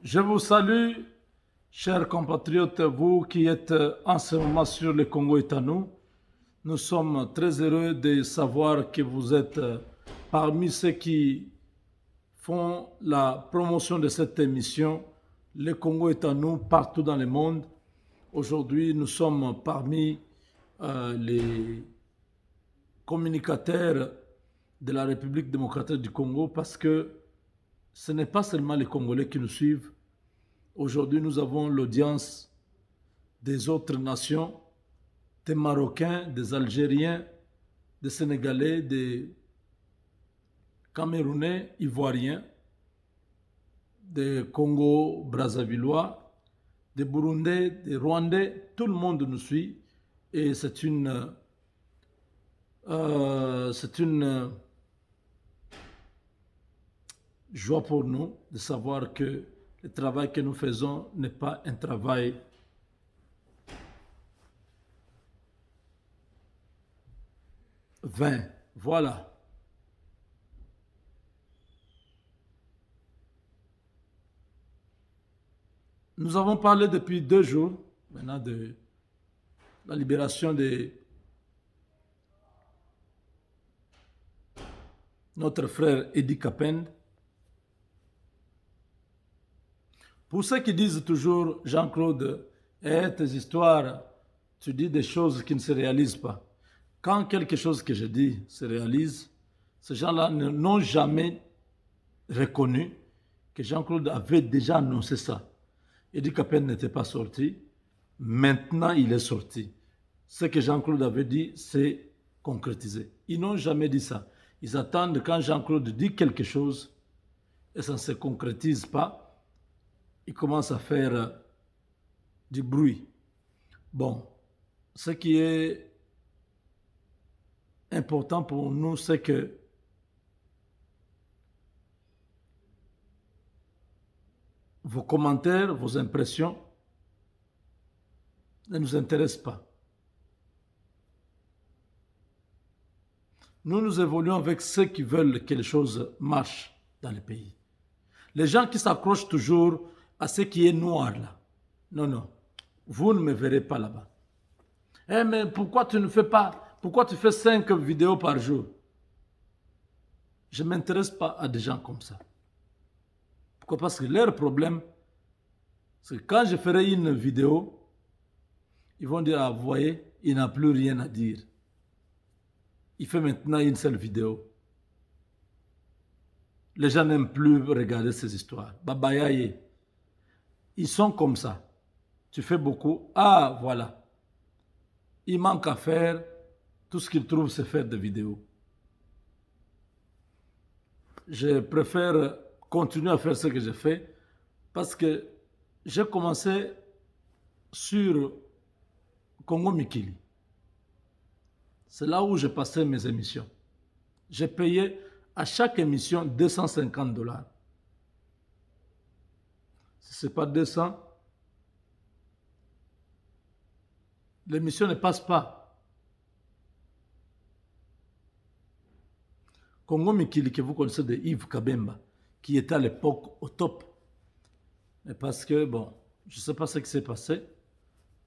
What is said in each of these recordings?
Je vous salue, chers compatriotes, vous qui êtes en ce moment sur le Congo est à nous. Nous sommes très heureux de savoir que vous êtes parmi ceux qui font la promotion de cette émission. Le Congo est à nous partout dans le monde. Aujourd'hui, nous sommes parmi les communicateurs de la République démocratique du Congo parce que ce n'est pas seulement les Congolais qui nous suivent. Aujourd'hui, nous avons l'audience des autres nations, des Marocains, des Algériens, des Sénégalais, des Camerounais, Ivoiriens, des Congo-Brazzavillois, des Burundais, des Rwandais. Tout le monde nous suit et c'est une joie pour nous de savoir que le travail que nous faisons n'est pas un travail vain. Voilà. Nous avons parlé depuis 2 jours maintenant de la libération de notre frère Edi Kapend. Pour ceux qui disent toujours, Jean-Claude, tes histoires, tu dis des choses qui ne se réalisent pas. Quand quelque chose que je dis se réalise, ces gens-là n'ont jamais reconnu que Jean-Claude avait déjà annoncé ça. Edi Kapend n'était pas sorti. Maintenant, il est sorti. Ce que Jean-Claude avait dit, c'est concrétisé. Ils n'ont jamais dit ça. Ils attendent quand Jean-Claude dit quelque chose et ça ne se concrétise pas, ils commencent à faire du bruit. Bon, ce qui est important pour nous, c'est que vos commentaires, vos impressions ne nous intéressent pas. Nous évoluons avec ceux qui veulent que les choses marchent dans le pays. Les gens qui s'accrochent toujours à ce qui est noir là. Non, non. Vous ne me verrez pas là-bas. Eh, mais pourquoi tu ne fais pas, pourquoi tu fais 5 vidéos par jour? Je ne m'intéresse pas à des gens comme ça. Pourquoi? Parce que leur problème, c'est que quand je ferai une vidéo, ils vont dire, ah, vous voyez, il n'a plus rien à dire. Il fait maintenant une seule vidéo. Les gens n'aiment plus regarder ces histoires. Babayaye. Ils sont comme ça. Tu fais beaucoup. Ah, voilà. Il manque à faire. Tout ce qu'ils trouvent, c'est faire des vidéos. Je préfère continuer à faire ce que je fais parce que j'ai commencé sur Congo Mikili. C'est là où j'ai passé mes émissions. J'ai payé à chaque émission 250 $. Si ce n'est pas 200, l'émission ne passe pas. Congo Mikili, que vous connaissez de Yves Kabemba, qui était à l'époque au top. Mais parce que, bon, je ne sais pas ce qui s'est passé.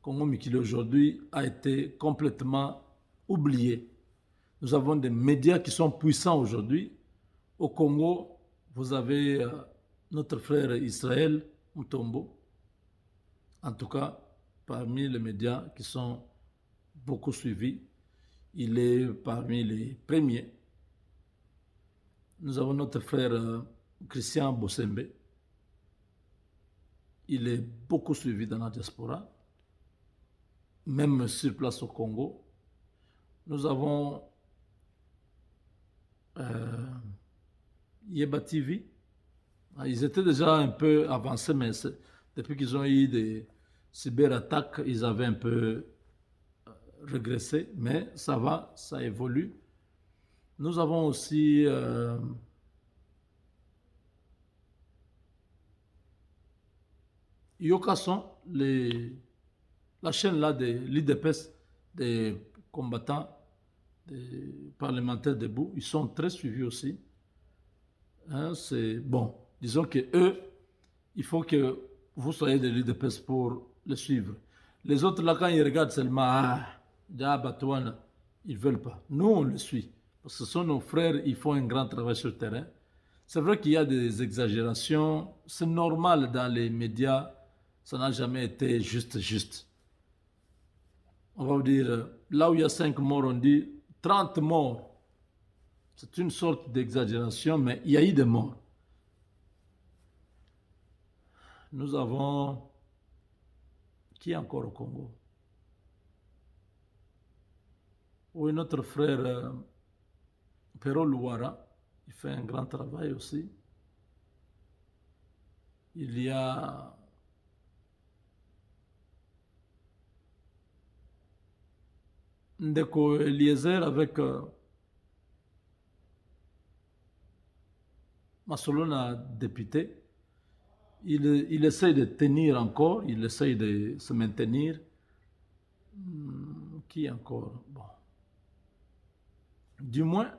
Congo Mikili aujourd'hui a été complètement oublié. Nous avons des médias qui sont puissants aujourd'hui. Au Congo, vous avez notre frère Israël Mutombo, en tout cas parmi les médias qui sont beaucoup suivis. Il est parmi les premiers. Nous avons notre frère Christian Bosembe. Il est beaucoup suivi dans la diaspora, même sur place au Congo. Nous avons Yeba TV. Ils étaient déjà un peu avancés, mais depuis qu'ils ont eu des cyberattaques, ils avaient un peu régressé, mais ça va, ça évolue. Nous avons aussi Yokason, la chaîne là de l'IDPS, des combattants, des parlementaires debout. Ils sont très suivis aussi. Hein, c'est bon. Disons que eux, il faut que vous soyez de l'UDPS pour le suivre. Les autres, là, quand ils regardent seulement, Batouane, ils ne veulent pas. Nous, on le suit. Parce que ce sont nos frères, ils font un grand travail sur le terrain. C'est vrai qu'il y a des exagérations. C'est normal dans les médias. Ça n'a jamais été juste. On va vous dire, là où il y a 5 morts, on dit 30 morts. C'est une sorte d'exagération, mais il y a eu des morts. Nous avons... Qui est encore au Congo? Oui, notre frère Pero Louara, il fait un grand travail aussi. Il y a Ndeko Eliezer avec Masolona député. Il essaye de tenir encore, il essaye de se maintenir. Qui encore? Bon. Du moins,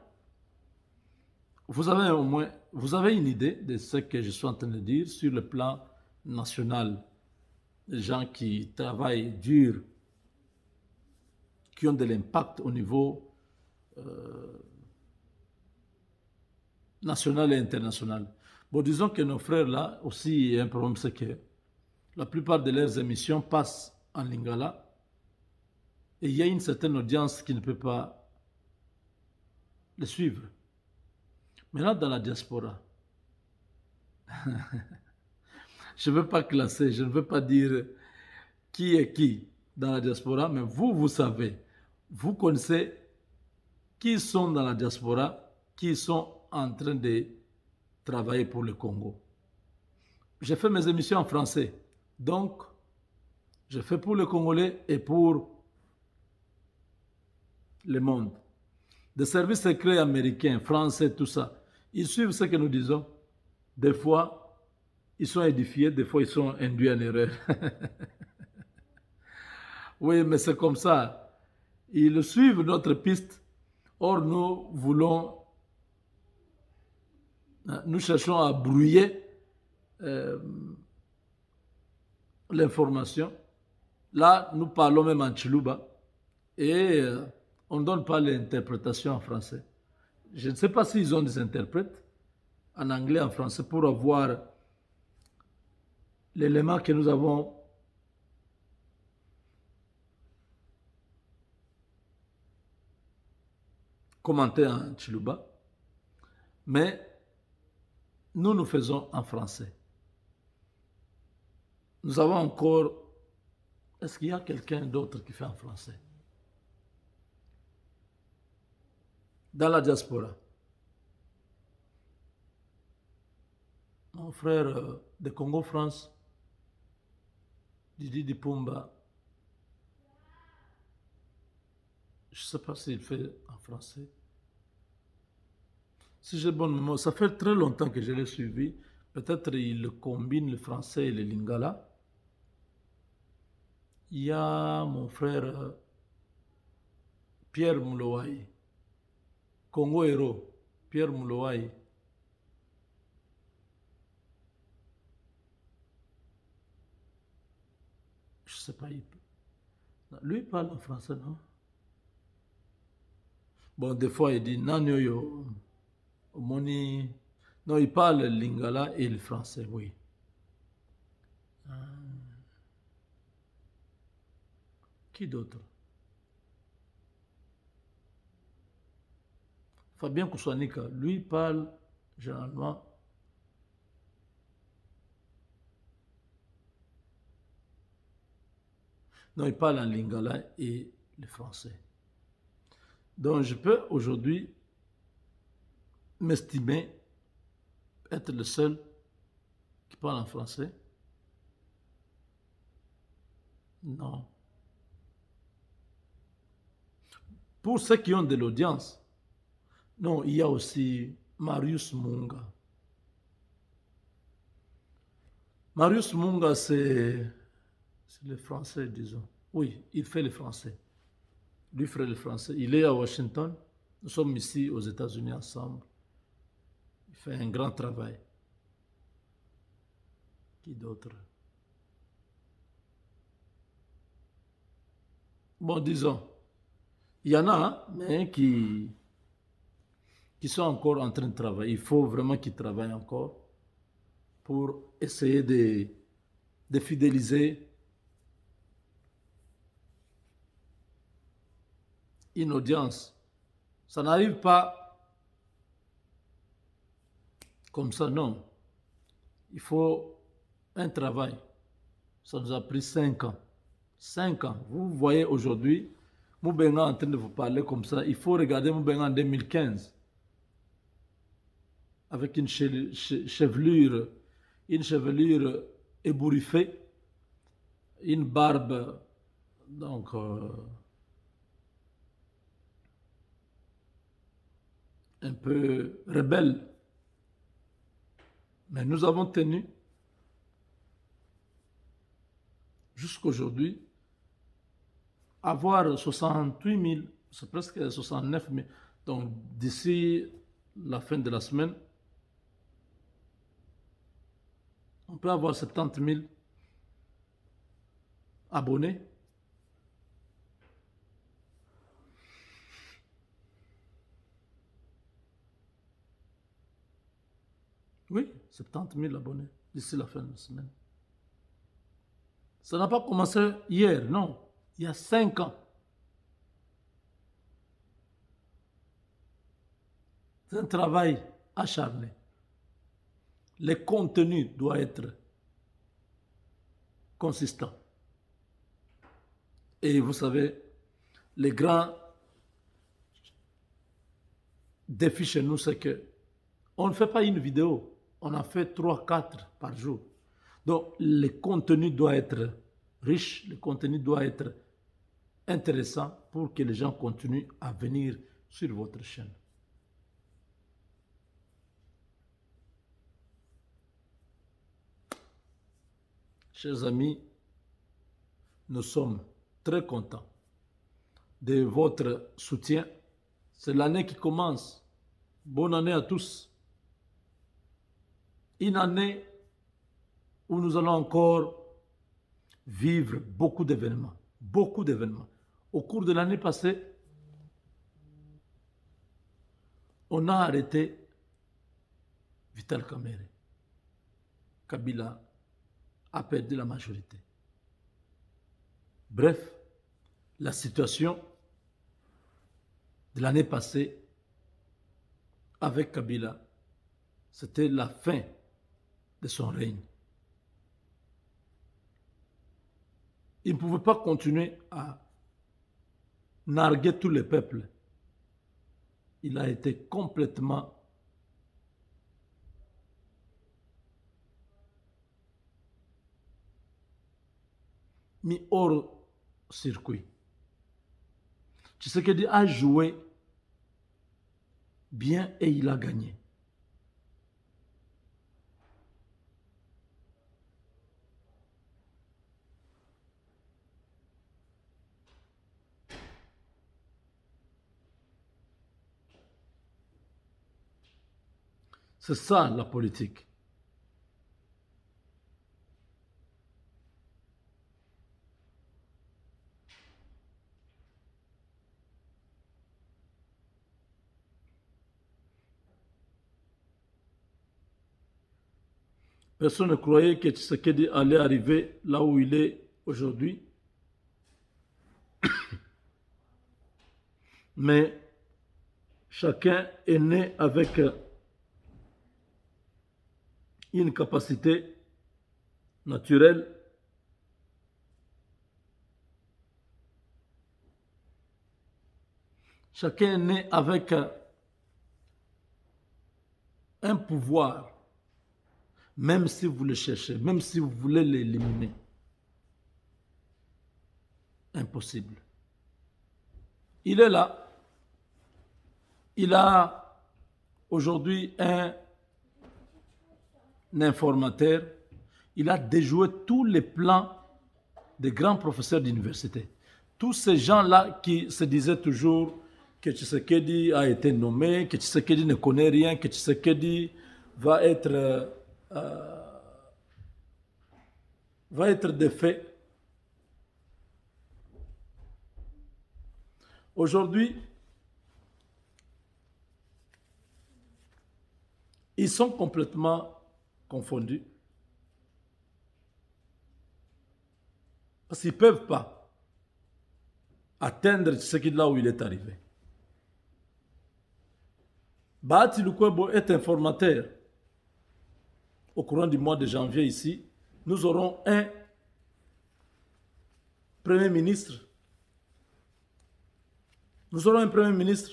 vous avez une idée de ce que je suis en train de dire sur le plan national. Les gens qui travaillent dur, qui ont de l'impact au niveau national et international. Bon, disons que nos frères là aussi, il y a un problème, c'est que la plupart de leurs émissions passent en lingala et il y a une certaine audience qui ne peut pas les suivre. Maintenant, dans la diaspora, je ne veux pas classer, je ne veux pas dire qui est qui dans la diaspora, mais vous savez, vous connaissez qui sont dans la diaspora, qui sont en train de travailler pour le Congo. J'ai fait mes émissions en français, donc je fais pour le Congolais et pour le monde. Des services secrets américains, français, tout ça, ils suivent ce que nous disons. Des fois, ils sont édifiés, des fois, ils sont induits en erreur. Oui, mais c'est comme ça. Ils suivent notre piste. Or, nous cherchons à brouiller l'information. Là, nous parlons même en Chiluba et on ne donne pas l'interprétation en français. Je ne sais pas s'ils ont des interprètes en anglais, en français, pour avoir l'élément que nous avons commenté en Chiluba. Mais nous faisons en français. Nous avons encore... Est-ce qu'il y a quelqu'un d'autre qui fait en français? Dans la diaspora. Mon frère de Congo-France, Didi Dipumba, je ne sais pas s'il fait en français. Si j'ai bonne mémoire, ça fait très longtemps que je l'ai suivi. Peut-être il combine le français et le lingala. Il y a mon frère Pierre Moulouaï, Congo Héros, Pierre Moulouaï. Je ne sais pas, lui il parle en français, non? Bon, des fois il dit Nanyoyo, Moni. Non, il parle le lingala et le français, oui. Qui d'autre? Fabien Kouswanika, lui parle généralement. Non, il parle en lingala et le français. Donc je peux aujourd'hui m'estimer être le seul qui parle en français. Non. Pour ceux qui ont de l'audience, non, il y a aussi Marius Munga. Marius Munga, c'est le français, disons. Oui, il fait le français. Lui ferait le français. Il est à Washington. Nous sommes ici aux États-Unis ensemble. Il fait un grand travail. Qui d'autre? Bon, disons, il y en a, hein, mais qui sont encore en train de travailler. Il faut vraiment qu'ils travaillent encore pour essayer de fidéliser une audience. Ça n'arrive pas comme ça, non. Il faut un travail. Ça nous a pris 5 ans. 5 ans. Vous voyez aujourd'hui, Moubenga est en train de vous parler comme ça. Il faut regarder Moubenga en 2015. Avec une chevelure ébouriffée, une barbe, donc, un peu rebelle. Mais nous avons tenu jusqu'aujourd'hui, avoir 68 000, c'est presque 69 000. Donc d'ici la fin de la semaine, on peut avoir 70 000 abonnés. Oui, 70 000 abonnés d'ici la fin de la semaine. Ça n'a pas commencé hier, non. Il y a 5 ans. C'est un travail acharné. Le contenu doit être consistant. Et vous savez, les grands défis chez nous, c'est que on ne fait pas une vidéo, on en fait 3, 4 par jour. Donc, le contenu doit être riche, le contenu doit être intéressant pour que les gens continuent à venir sur votre chaîne. Chers amis, nous sommes très contents de votre soutien. C'est l'année qui commence. Bonne année à tous. Une année où nous allons encore vivre beaucoup d'événements. Beaucoup d'événements. Au cours de l'année passée, on a arrêté Vital Kamerhe. Kabila a perdu la majorité. Bref, la situation de l'année passée avec Kabila, c'était la fin de son règne. Il ne pouvait pas continuer à narguer tous les peuples. Il a été complètement mis hors circuit. Tshisekedi a joué bien et il a gagné. C'est ça la politique. Personne ne croyait que Tshisekedi allait arriver là où il est aujourd'hui. Mais chacun est né avec une capacité naturelle. Chacun est né avec un pouvoir, même si vous le cherchez, même si vous voulez l'éliminer. Impossible. Il est là. Il a aujourd'hui un informateur. Il a déjoué tous les plans des grands professeurs d'université. Tous ces gens-là qui se disaient toujours que Tshisekedi a été nommé, que Tshisekedi ne connaît rien, que Tshisekedi va être va être défait. Aujourd'hui, ils sont complètement confondus parce qu'ils ne peuvent pas atteindre ce qu'il là où il est arrivé. Bahati Lukwebo est informateur. Au courant du mois de janvier ici, nous aurons un Premier ministre. Nous aurons un Premier ministre.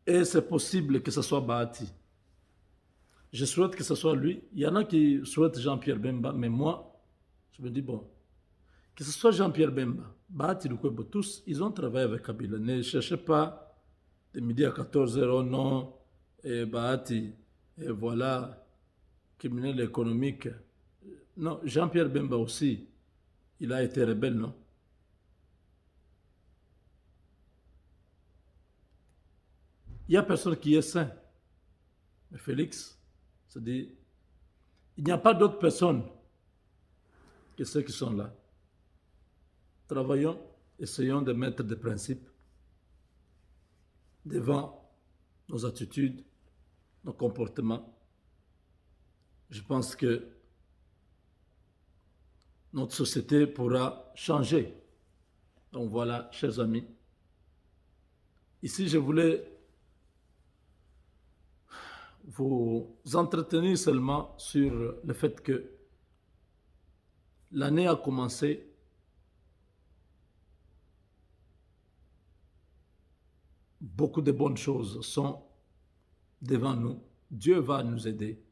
Et c'est possible que ce soit Bahati. Je souhaite que ce soit lui. Il y en a qui souhaitent Jean-Pierre Bemba, mais moi, je me dis, bon, que ce soit Jean-Pierre Bemba, Bahati Lukwebo, tous, ils ont travaillé avec Kabila. Ne cherchez pas de midi à 14h, oh non, et Bahati, et voilà, criminel économique. Non, Jean-Pierre Bemba aussi, il a été rebelle, non? Il n'y a personne qui est saint. Mais Félix, c'est-à-dire, il n'y a pas d'autres personnes que ceux qui sont là. Travaillons, essayons de mettre des principes devant nos attitudes, nos comportements. Je pense que notre société pourra changer. Donc voilà, chers amis. Ici, je voulais vous entretenir seulement sur le fait que l'année a commencé. Beaucoup de bonnes choses sont devant nous. Dieu va nous aider.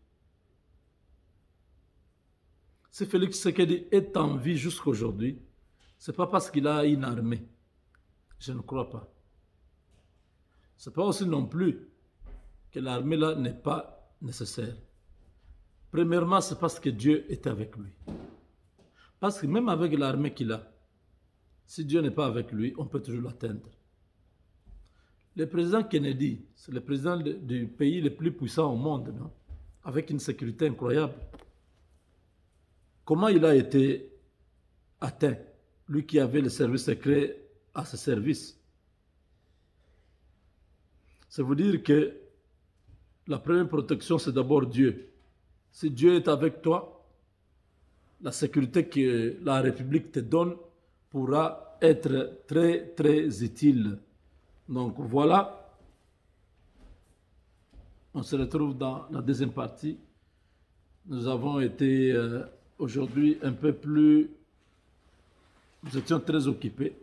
Si Félix Tshisekedi est en vie jusqu'aujourd'hui, ce n'est pas parce qu'il a une armée. Je ne crois pas. Ce n'est pas aussi non plus que l'armée là n'est pas nécessaire. Premièrement, c'est parce que Dieu est avec lui. Parce que même avec l'armée qu'il a, si Dieu n'est pas avec lui, on peut toujours l'atteindre. Le président Kennedy, c'est le président du pays le plus puissant au monde, non? Avec une sécurité incroyable. Comment il a été atteint, lui qui avait le service secret à ses services? C'est vous dire que la première protection, c'est d'abord Dieu. Si Dieu est avec toi, la sécurité que la République te donne pourra être très, très utile. Donc voilà, on se retrouve dans la deuxième partie. Nous avons été aujourd'hui un peu plus... Nous étions très occupés.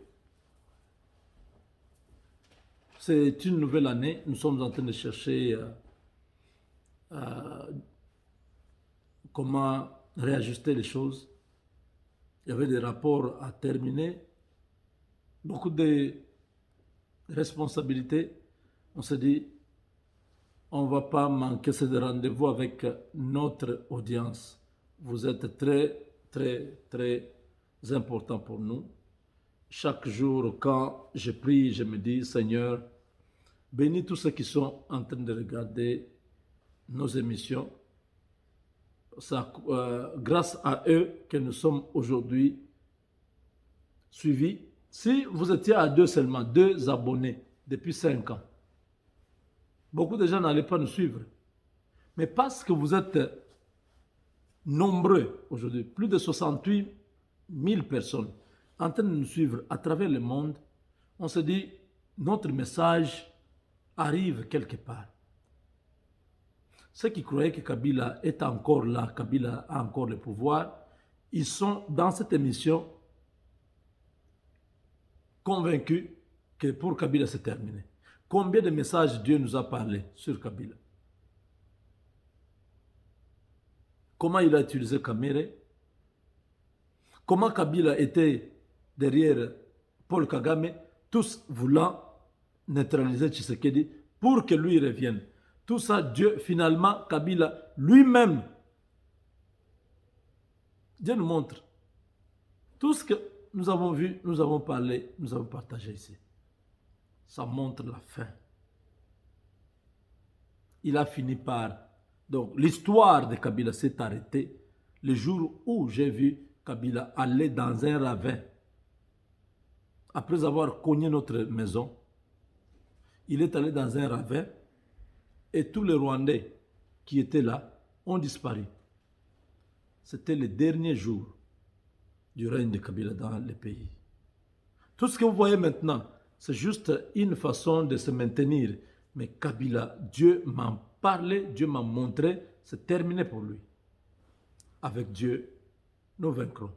C'est une nouvelle année. Nous sommes en train de chercher comment réajuster les choses. Il y avait des rapports à terminer, beaucoup de responsabilités. On s'est dit, on ne va pas manquer ce rendez-vous avec notre audience. Vous êtes très, très, très important pour nous. Chaque jour, quand je prie, je me dis, Seigneur, bénis tous ceux qui sont en train de regarder nos émissions. C'est grâce à eux que nous sommes aujourd'hui suivis. Si vous étiez à deux seulement, 2 abonnés depuis 5 ans, beaucoup de gens n'allaient pas nous suivre. Mais parce que vous êtes nombreux aujourd'hui, plus de 68 000 personnes en train de nous suivre à travers le monde, on se dit, notre message arrive quelque part. Ceux qui croyaient que Kabila est encore là, Kabila a encore le pouvoir, ils sont dans cette émission convaincus que pour Kabila c'est terminé. Combien de messages Dieu nous a parlé sur Kabila? Comment il a utilisé Kamere? Comment Kabila était derrière Paul Kagame, tous voulant neutraliser Tshisekedi pour que lui revienne. Tout ça, Dieu, finalement, Kabila lui-même, Dieu nous montre. Tout ce que nous avons vu, nous avons parlé, nous avons partagé ici. Ça montre la fin. Il a fini par... Donc, l'histoire de Kabila s'est arrêtée le jour où j'ai vu Kabila aller dans un ravin. Après avoir cogné notre maison, il est allé dans un ravin et tous les Rwandais qui étaient là ont disparu. C'était le dernier jour du règne de Kabila dans le pays. Tout ce que vous voyez maintenant, c'est juste une façon de se maintenir. Mais Kabila, Dieu m'en parlait, Dieu m'a montré, c'est terminé pour lui. Avec Dieu, nous vaincrons.